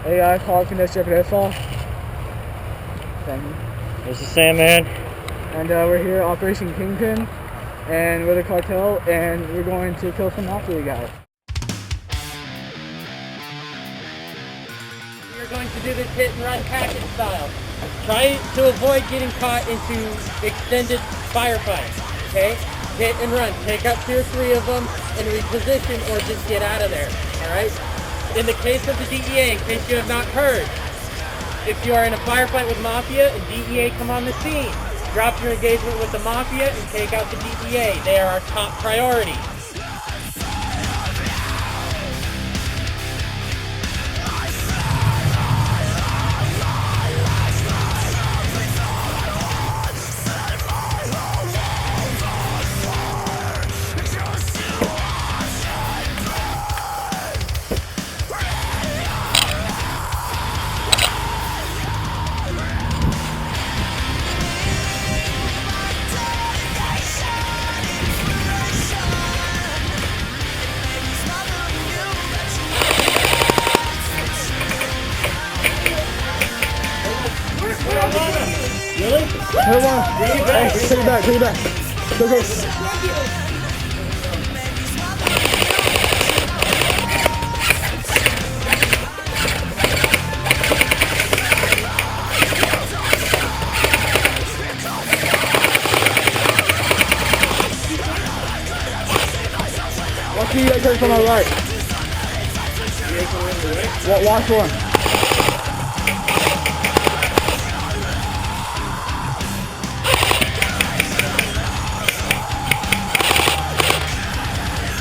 Hey guys, call condition for Airsoft. Thank you. This is Sam, man. And we're here at Operation Kingpin, and we're the cartel, and we're going to kill some mafia guys. We're going to do this hit and run package style. Try to avoid getting caught into extended firefights, okay? Hit and run. Take out 2 or 3 of them and reposition or just get out of there, all right? In the case of the DEA, in case you have not heard, if you are in a firefight with Mafia and DEA come on the scene, drop your engagement with the Mafia and take out the DEA. They are our top priority. Really? Hit one. Hey, take it back, take it back. Go, go. Watch the AK from my right. Watch one.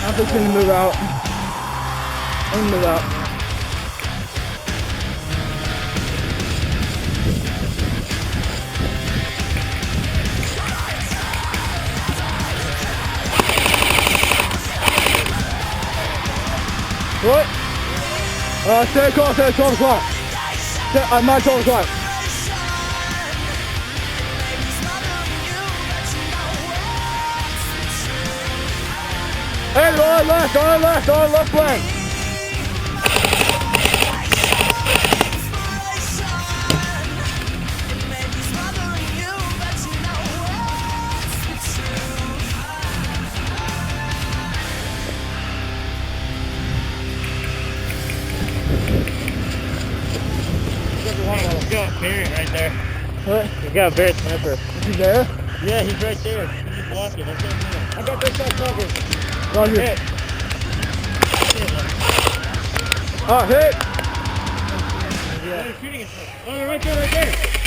I'm just gonna move out. I'm gonna move out. What? Stay across at 12 o'clock. I'm not 12 o'clock. Hey, on left flank. You got a Barrett right there. What? You got a Barrett sniper. Is he there? Yeah, he's right there. He's just walking. I got this guy covered. Roger. Hit. Hit! Yeah. Shooting. Oh, right there, right there.